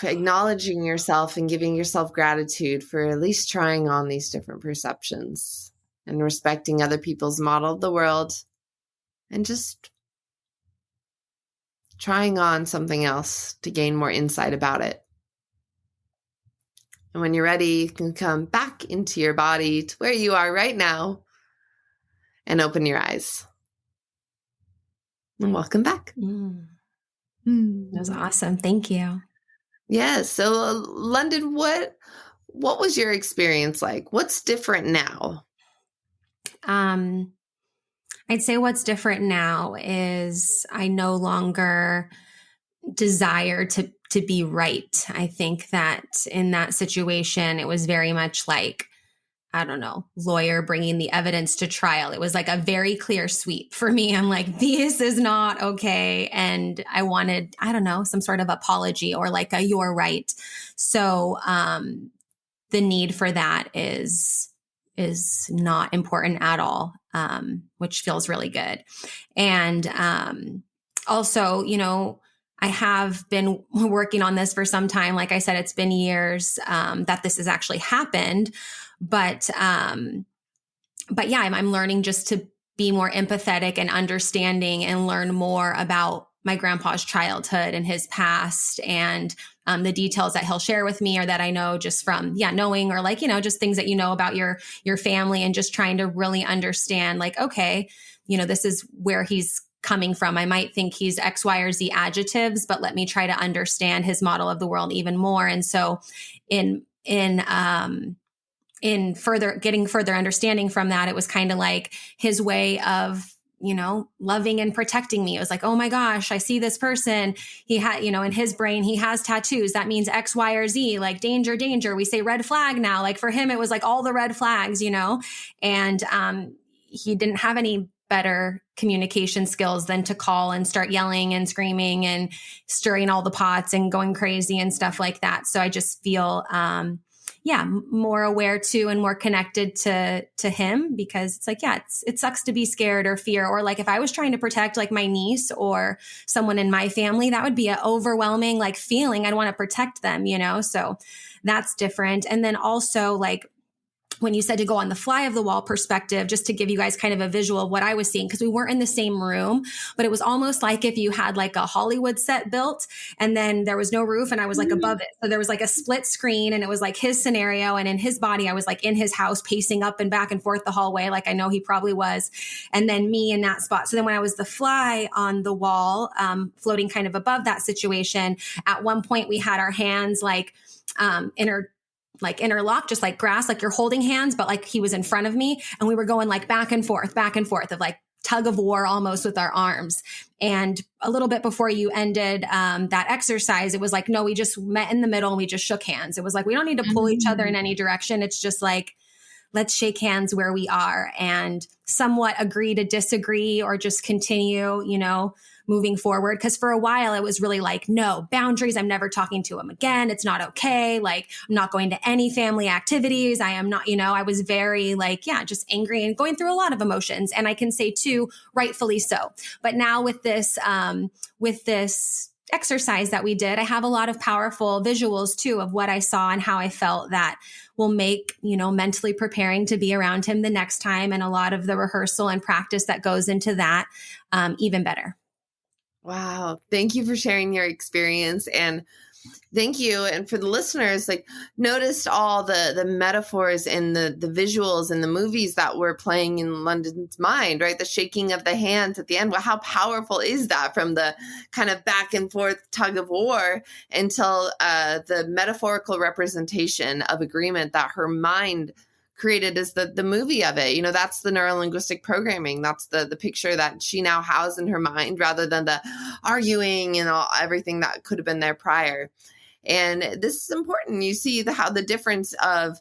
acknowledging yourself and giving yourself gratitude for at least trying on these different perceptions and respecting other people's model of the world and just trying on something else to gain more insight about it. And when you're ready, you can come back into your body to where you are right now and open your eyes. And welcome back. That was awesome. Thank you. Yeah. So Lunden, what was your experience like? What's different now? I'd say what's different now is I no longer desire to be right. I think that in that situation, it was very much like, I don't know, lawyer bringing the evidence to trial. It was like a very clear sweep for me. I'm like, this is not okay. And I wanted, I don't know, some sort of apology or like a you're right. So the need for that is is not important at all, which feels really good. And also, I have been working on this for some time. Like I said, it's been years that this has actually happened. But yeah, I'm learning just to be more empathetic and understanding and learn more about my grandpa's childhood and his past, and the details that he'll share with me or that I know just from, knowing, or like, just things that about your family, and just trying to really understand, like, okay, this is where he's coming from. I might think he's X, Y, or Z adjectives, but let me try to understand his model of the world even more. And so in getting further understanding from that, it was kind of like his way of, loving and protecting me. It was like, oh my gosh, I see this person. He had, in his brain, he has tattoos. That means X, Y, or Z, like danger, danger. We say red flag now. Like for him, it was like all the red flags, and he didn't have any better communication skills than to call and start yelling and screaming and stirring all the pots and going crazy and stuff like that. So I just feel, more aware to and more connected to him, because it's like, it sucks to be scared or fear, or like if I was trying to protect like my niece or someone in my family, that would be an overwhelming like feeling. I'd want to protect them, so that's different. And then also like, when you said to go on the fly of the wall perspective, just to give you guys kind of a visual of what I was seeing, because we weren't in the same room, but it was almost like if you had like a Hollywood set built and then there was no roof and I was like above it. So there was like a split screen and it was like his scenario. And in his body, I was like in his house pacing up and back and forth the hallway. Like I know he probably was. And then me in that spot. So then when I was the fly on the wall, floating kind of above that situation, at one point we had our hands like interlocked, just like grass, like you're holding hands, but like he was in front of me and we were going like back and forth of like tug of war almost with our arms. And a little bit before you ended that exercise, it was like, no, we just met in the middle and we just shook hands. It was like, we don't need to pull each other in any direction. It's just like, let's shake hands where we are and somewhat agree to disagree or just continue, moving forward. Because for a while it was really like, no, boundaries. I'm never talking to him again. It's not okay. Like I'm not going to any family activities. I am not, I was very like, just angry and going through a lot of emotions. And I can say too, rightfully so. But now with this exercise that we did, I have a lot of powerful visuals too of what I saw and how I felt that will make, mentally preparing to be around him the next time, and a lot of the rehearsal and practice that goes into that even better. Wow. Thank you for sharing your experience, and thank you. And for the listeners, like noticed all the metaphors and the visuals and the movies that were playing in Lunden's mind, right? The shaking of the hands at the end. Well, how powerful is that, from the kind of back and forth tug of war until the metaphorical representation of agreement that her mind created is the movie of it. That's the neurolinguistic programming. That's the picture that she now has in her mind, rather than the arguing and everything that could have been there prior. And this is important. You see how the difference of,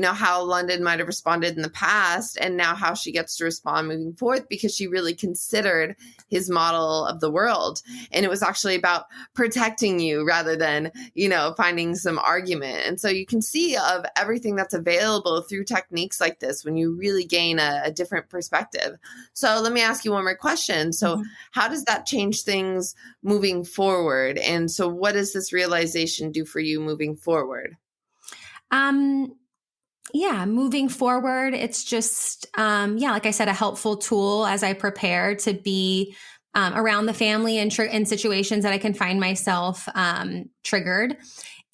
how Lunden might have responded in the past and now how she gets to respond moving forth, because she really considered his model of the world. And it was actually about protecting you rather than, finding some argument. And so you can see of everything that's available through techniques like this when you really gain a different perspective. So let me ask you one more question. So how does that change things moving forward? And so what does this realization do for you moving forward? Moving forward, it's just, like I said, a helpful tool as I prepare to be around the family and in situations that I can find myself triggered.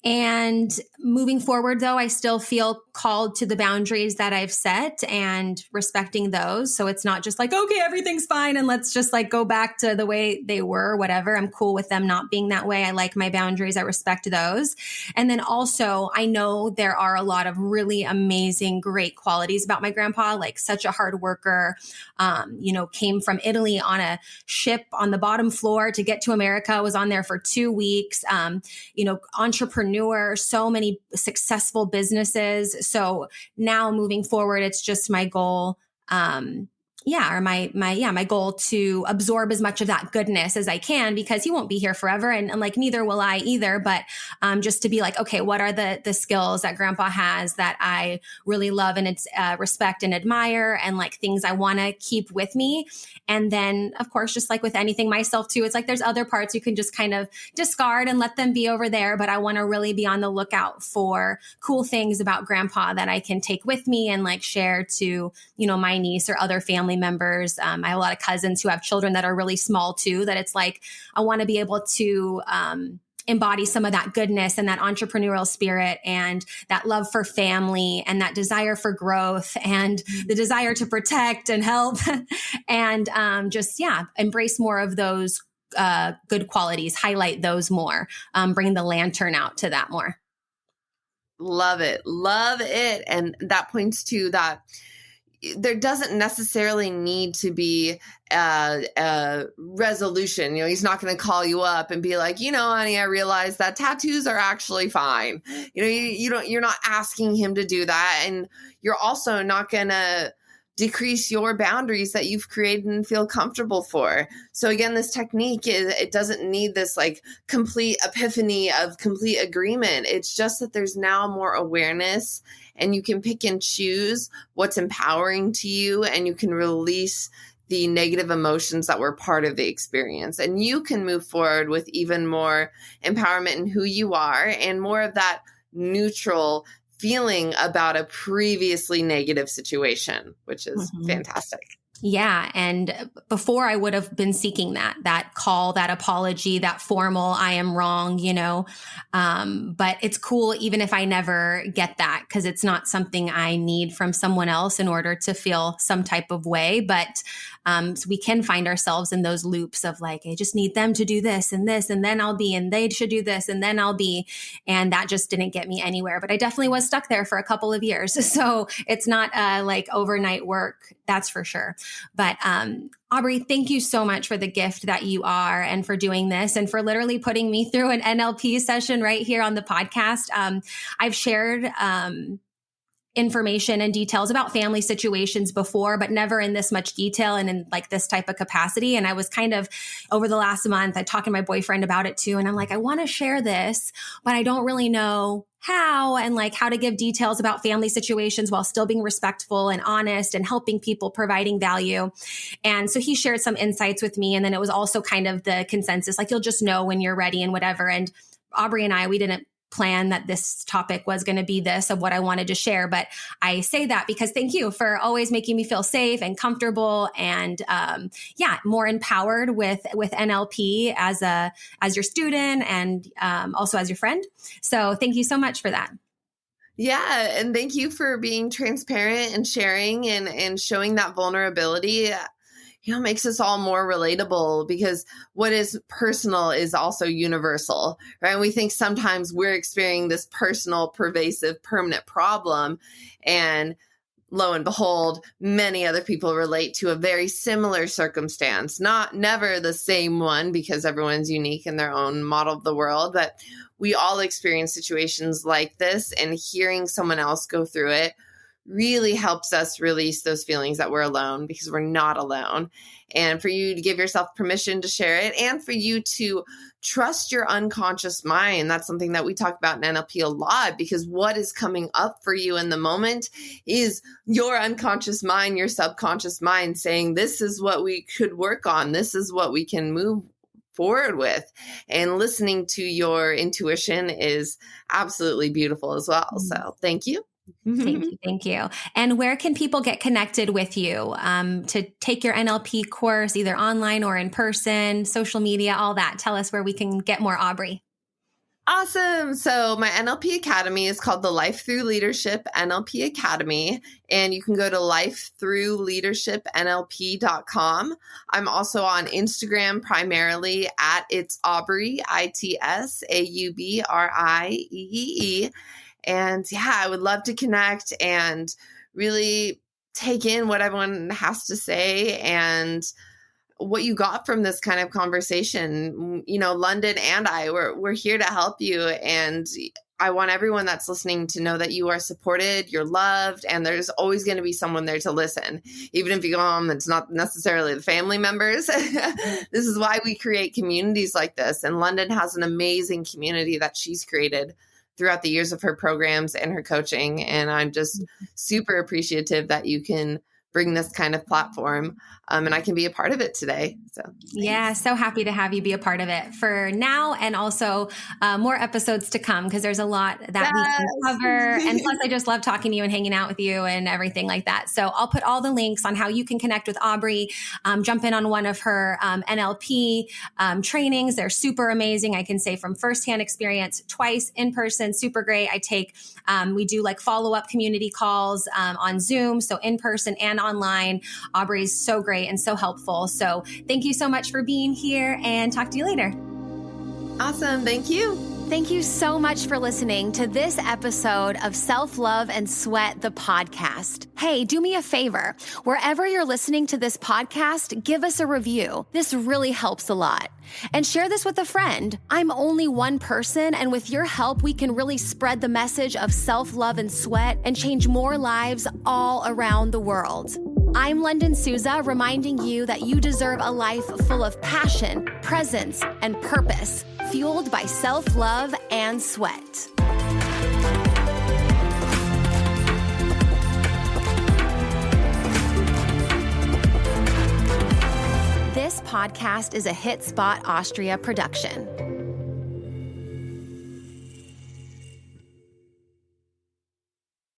And moving forward, though, I still feel called to the boundaries that I've set and respecting those. So it's not just like, okay, everything's fine and let's just like go back to the way they were, whatever. I'm cool with them not being that way. I like my boundaries. I respect those. And then also, I know there are a lot of really amazing, great qualities about my grandpa, like such a hard worker, came from Italy on a ship on the bottom floor to get to America, was on there for 2 weeks, entrepreneur, so many successful businesses. So now moving forward, it's just my goal or my goal to absorb as much of that goodness as I can, because he won't be here forever. And like, neither will I either. But just to be like, okay, what are the skills that grandpa has that I really love and respect and admire, and like things I want to keep with me. And then of course, just like with anything, myself too, it's like, there's other parts you can just kind of discard and let them be over there. But I want to really be on the lookout for cool things about grandpa that I can take with me and like share to, my niece or other family members. I have a lot of cousins who have children that are really small too, that it's like, I want to be able to, embody some of that goodness and that entrepreneurial spirit and that love for family and that desire for growth and the desire to protect and help and embrace more of those good qualities, highlight those more, bring the lantern out to that more. Love it. Love it. And that points to that there doesn't necessarily need to be a resolution. He's not going to call you up and be like, honey, I realize that tattoos are actually fine. You're not asking him to do that. And you're also not going to decrease your boundaries that you've created and feel comfortable for. So again, this technique it doesn't need this like complete epiphany of complete agreement. It's just that there's now more awareness, and you can pick and choose what's empowering to you, and you can release the negative emotions that were part of the experience. And you can move forward with even more empowerment in who you are and more of that neutral feeling about a previously negative situation, which is fantastic. Yeah. And before I would have been seeking that call, that apology, that formal, I am wrong, but it's cool even if I never get that, because it's not something I need from someone else in order to feel some type of way. But so we can find ourselves in those loops of like, I just need them to do this, and then I'll be, and they should do this, and then I'll be. And that just didn't get me anywhere. But I definitely was stuck there for a couple of years. So it's not like overnight work, that's for sure. But Aubrie, thank you so much for the gift that you are, and for doing this, and for literally putting me through an NLP session right here on the podcast. I've shared information and details about family situations before, but never in this much detail and in like this type of capacity. And I was kind of, over the last month, I talked to my boyfriend about it too. And I'm like, I want to share this, but I don't really know how, and like how to give details about family situations while still being respectful and honest and helping people, providing value. And so he shared some insights with me. And then it was also kind of the consensus, like, you'll just know when you're ready and whatever. And Aubrie and I, we didn't plan that this topic was going to be this of what I wanted to share. But I say that because thank you for always making me feel safe and comfortable and more empowered with NLP as your student and also as your friend. So thank you so much for that. Yeah. And thank you for being transparent and sharing and showing that vulnerability. Makes us all more relatable, because what is personal is also universal, right? And we think sometimes we're experiencing this personal, pervasive, permanent problem. And lo and behold, many other people relate to a very similar circumstance, never the same one, because everyone's unique in their own model of the world, but we all experience situations like this, and hearing someone else go through it really helps us release those feelings that we're alone, because we're not alone. And for you to give yourself permission to share it, and for you to trust your unconscious mind. That's something that we talk about in NLP a lot, because what is coming up for you in the moment is your unconscious mind, your subconscious mind saying, this is what we could work on. This is what we can move forward with. And listening to your intuition is absolutely beautiful as well. So thank you. Thank you. And where can people get connected with you to take your NLP course, either online or in person, social media, all that? Tell us where we can get more, Aubrie. Awesome. So my NLP Academy is called the Life Through Leadership NLP Academy, and you can go to lifethroughleadershipnlp.com. I'm also on Instagram primarily at It's Aubrie, ITSAUBRIEE. And I would love to connect and really take in what everyone has to say and what you got from this kind of conversation. Lunden and we're here to help you. And I want everyone that's listening to know that you are supported, you're loved, and there's always going to be someone there to listen. Even if you go home, it's not necessarily the family members. This is why we create communities like this. And Lunden has an amazing community that she's created throughout the years of her programs and her coaching. And I'm just super appreciative that you can bring this kind of platform, and I can be a part of it today. So yeah, so happy to have you be a part of it for now, and also more episodes to come, because there's a lot that we can cover. And plus, I just love talking to you and hanging out with you and everything like that. So I'll put all the links on how you can connect with Aubrie, jump in on one of her NLP trainings. They're super amazing. I can say from firsthand experience, twice in person, super great. We do like follow-up community calls on Zoom, so in person and online. Aubrey's so great and so helpful. So thank you so much for being here, and talk to you later. Awesome. Thank you. Thank you so much for listening to this episode of Self-Love and Sweat, the podcast. Hey, do me a favor. Wherever you're listening to this podcast, give us a review. This really helps a lot. And share this with a friend. I'm only one person, and with your help, we can really spread the message of self-love and sweat and change more lives all around the world. I'm Lunden Souza, reminding you that you deserve a life full of passion, presence, and purpose, fueled by self-love and sweat. This podcast is a Hit Spot Austria production.